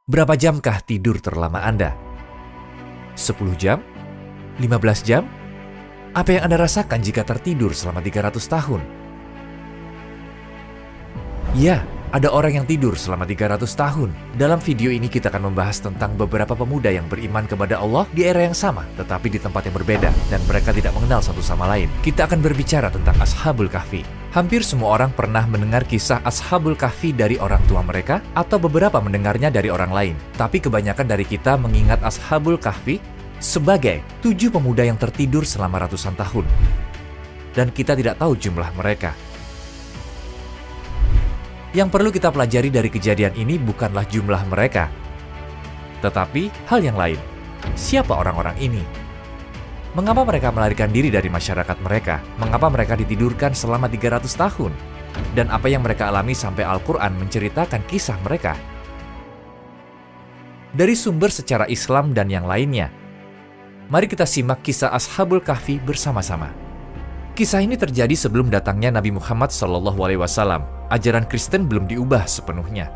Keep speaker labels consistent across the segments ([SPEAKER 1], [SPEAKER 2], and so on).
[SPEAKER 1] Berapa jamkah tidur terlama Anda? 10 jam? 15 jam? Apa yang Anda rasakan jika tertidur selama 300 tahun? Ya, ada orang yang tidur selama 300 tahun. Dalam video ini kita akan membahas tentang beberapa pemuda yang beriman kepada Allah di era yang sama, tetapi di tempat yang berbeda, dan mereka tidak mengenal satu sama lain. Kita akan berbicara tentang Ashabul Kahfi. Hampir semua orang pernah mendengar kisah Ashabul Kahfi dari orang tua mereka, atau beberapa mendengarnya dari orang lain. Tapi kebanyakan dari kita mengingat Ashabul Kahfi sebagai 7 pemuda yang tertidur selama ratusan tahun. Dan kita tidak tahu jumlah mereka. Yang perlu kita pelajari dari kejadian ini bukanlah jumlah mereka, tetapi hal yang lain. Siapa orang-orang ini? Mengapa mereka melarikan diri dari masyarakat mereka? Mengapa mereka ditidurkan selama 300 tahun? Dan apa yang mereka alami sampai Al-Quran menceritakan kisah mereka? Dari sumber secara Islam dan yang lainnya, mari kita simak kisah Ashabul Kahfi bersama-sama. Kisah ini terjadi sebelum datangnya Nabi Muhammad SAW. Ajaran Kristen belum diubah sepenuhnya.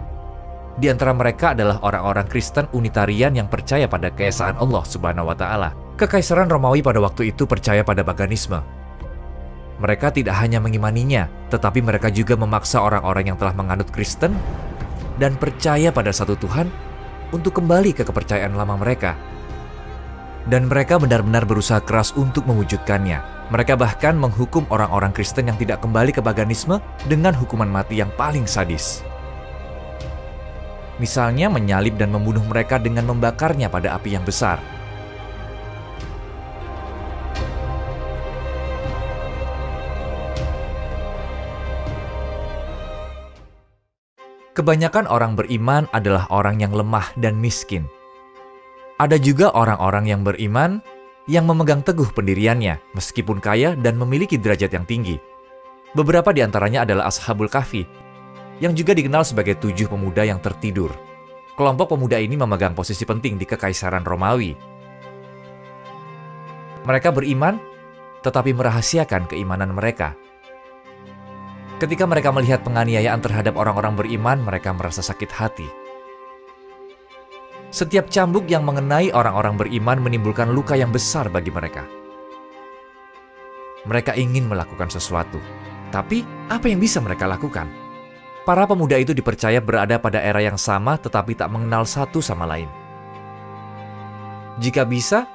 [SPEAKER 1] Di antara mereka adalah orang-orang Kristen Unitarian yang percaya pada keesaan Allah Subhanahu wa Ta'ala. Kekaisaran Romawi pada waktu itu percaya pada paganisme. Mereka tidak hanya mengimaninya, tetapi mereka juga memaksa orang-orang yang telah menganut Kristen dan percaya pada satu Tuhan untuk kembali ke kepercayaan lama mereka. Dan mereka benar-benar berusaha keras untuk mewujudkannya. Mereka bahkan menghukum orang-orang Kristen yang tidak kembali ke paganisme dengan hukuman mati yang paling sadis. Misalnya menyalib dan membunuh mereka dengan membakarnya pada api yang besar. Kebanyakan orang beriman adalah orang yang lemah dan miskin. Ada juga orang-orang yang beriman yang memegang teguh pendiriannya, meskipun kaya dan memiliki derajat yang tinggi. Beberapa di antaranya adalah Ashabul Kahfi, yang juga dikenal sebagai 7 pemuda yang tertidur. Kelompok pemuda ini memegang posisi penting di Kekaisaran Romawi. Mereka beriman, tetapi merahasiakan keimanan mereka. Ketika mereka melihat penganiayaan terhadap orang-orang beriman, mereka merasa sakit hati. Setiap cambuk yang mengenai orang-orang beriman menimbulkan luka yang besar bagi mereka. Mereka ingin melakukan sesuatu, tapi apa yang bisa mereka lakukan? Para pemuda itu dipercaya berada pada era yang sama tetapi tak mengenal satu sama lain. Jika bisa,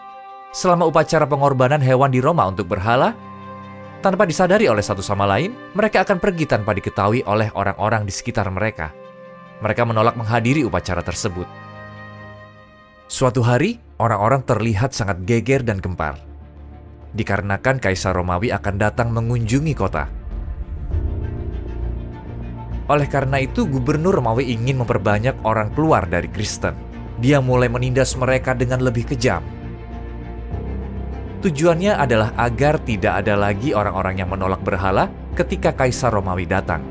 [SPEAKER 1] selama upacara pengorbanan hewan di Roma untuk berhala, tanpa disadari oleh satu sama lain, mereka akan pergi tanpa diketahui oleh orang-orang di sekitar mereka. Mereka menolak menghadiri upacara tersebut. Suatu hari, orang-orang terlihat sangat geger dan gempar, dikarenakan Kaisar Romawi akan datang mengunjungi kota. Oleh karena itu, Gubernur Romawi ingin memperbanyak orang keluar dari Kristen. Dia mulai menindas mereka dengan lebih kejam. Tujuannya adalah agar tidak ada lagi orang-orang yang menolak berhala ketika Kaisar Romawi datang.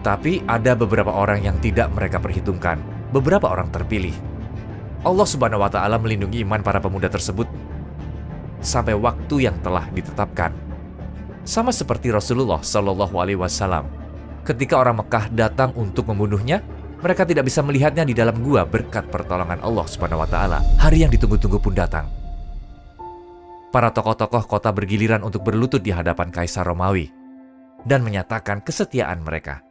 [SPEAKER 1] Tapi ada beberapa orang yang tidak mereka perhitungkan, beberapa orang terpilih. Allah Subhanahu wa Ta'ala melindungi iman para pemuda tersebut sampai waktu yang telah ditetapkan. Sama seperti Rasulullah SAW. Ketika orang Mekah datang untuk membunuhnya, mereka tidak bisa melihatnya di dalam gua berkat pertolongan Allah Subhanahu wa Ta'ala. Hari yang ditunggu-tunggu pun datang. Para tokoh-tokoh kota bergiliran untuk berlutut di hadapan Kaisar Romawi dan menyatakan kesetiaan mereka.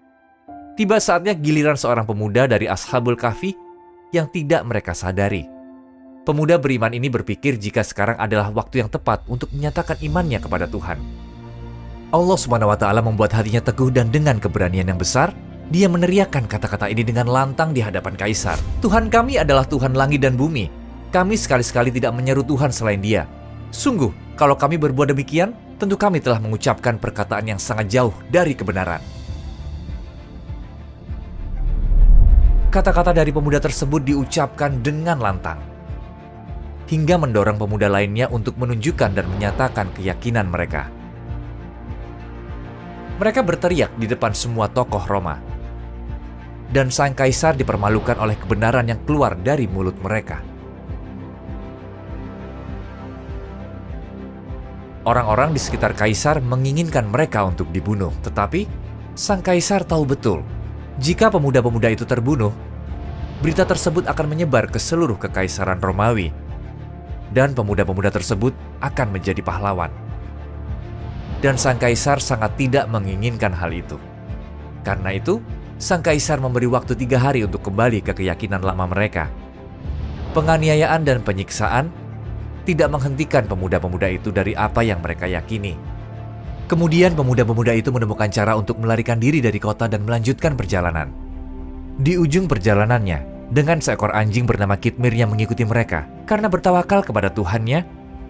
[SPEAKER 1] Tiba saatnya giliran seorang pemuda dari Ashabul Kahfi yang tidak mereka sadari. Pemuda beriman ini berpikir jika sekarang adalah waktu yang tepat untuk menyatakan imannya kepada Tuhan. Allah Subhanahu wa Ta'ala membuat hatinya teguh dan dengan keberanian yang besar, dia meneriakkan kata-kata ini dengan lantang di hadapan Kaisar. Tuhan kami adalah Tuhan langit dan bumi. Kami sekali-sekali tidak menyeru Tuhan selain Dia. Sungguh, kalau kami berbuat demikian, tentu kami telah mengucapkan perkataan yang sangat jauh dari kebenaran. Kata-kata dari pemuda tersebut diucapkan dengan lantang, hingga mendorong pemuda lainnya untuk menunjukkan dan menyatakan keyakinan mereka. Mereka berteriak di depan semua tokoh Roma, dan sang kaisar dipermalukan oleh kebenaran yang keluar dari mulut mereka. Orang-orang di sekitar kaisar menginginkan mereka untuk dibunuh, tetapi sang kaisar tahu betul jika pemuda-pemuda itu terbunuh, Berita tersebut akan menyebar ke seluruh kekaisaran Romawi, dan pemuda-pemuda tersebut akan menjadi pahlawan. Dan sang kaisar sangat tidak menginginkan hal itu. Karena itu, sang kaisar memberi waktu 3 hari untuk kembali ke keyakinan lama mereka. Penganiayaan dan penyiksaan tidak menghentikan pemuda-pemuda itu dari apa yang mereka yakini. Kemudian pemuda-pemuda itu menemukan cara untuk melarikan diri dari kota dan melanjutkan perjalanan. Di ujung perjalanannya, dengan seekor anjing bernama Kitmir yang mengikuti mereka, karena bertawakal kepada Tuhannya,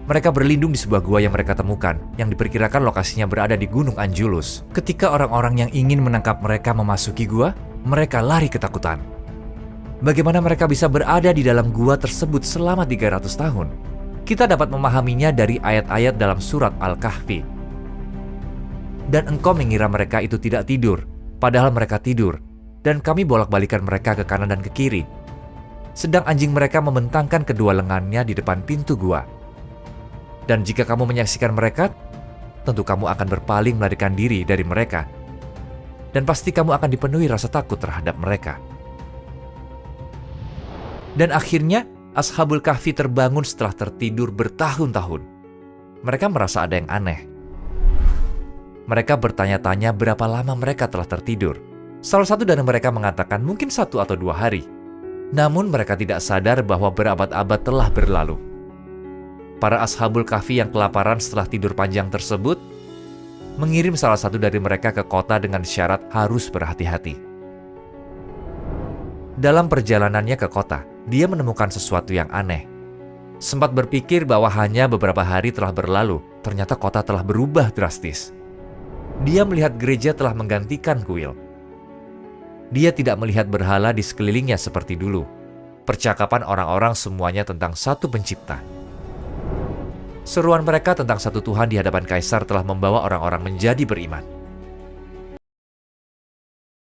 [SPEAKER 1] mereka berlindung di sebuah gua yang mereka temukan, yang diperkirakan lokasinya berada di Gunung Anjulus. Ketika orang-orang yang ingin menangkap mereka memasuki gua, mereka lari ketakutan. Bagaimana mereka bisa berada di dalam gua tersebut selama 300 tahun? Kita dapat memahaminya dari ayat-ayat dalam surat Al-Kahfi. Dan engkau mengira mereka itu tidak tidur, padahal mereka tidur, dan kami bolak-balikan mereka ke kanan dan ke kiri. Sedang anjing mereka membentangkan kedua lengannya di depan pintu gua. Dan jika kamu menyaksikan mereka, tentu kamu akan berpaling melarikan diri dari mereka. Dan pasti kamu akan dipenuhi rasa takut terhadap mereka. Dan akhirnya, Ashabul Kahfi terbangun setelah tertidur bertahun-tahun. Mereka merasa ada yang aneh. Mereka bertanya-tanya berapa lama mereka telah tertidur. Salah satu dari mereka mengatakan mungkin 1 atau 2 hari. Namun mereka tidak sadar bahwa berabad-abad telah berlalu. Para Ashabul Kahfi yang kelaparan setelah tidur panjang tersebut mengirim salah satu dari mereka ke kota dengan syarat harus berhati-hati. Dalam perjalanannya ke kota, dia menemukan sesuatu yang aneh. Sempat berpikir bahwa hanya beberapa hari telah berlalu, ternyata kota telah berubah drastis. Dia melihat gereja telah menggantikan kuil. Dia tidak melihat berhala di sekelilingnya seperti dulu. Percakapan orang-orang semuanya tentang satu pencipta. Seruan mereka tentang satu Tuhan di hadapan kaisar telah membawa orang-orang menjadi beriman.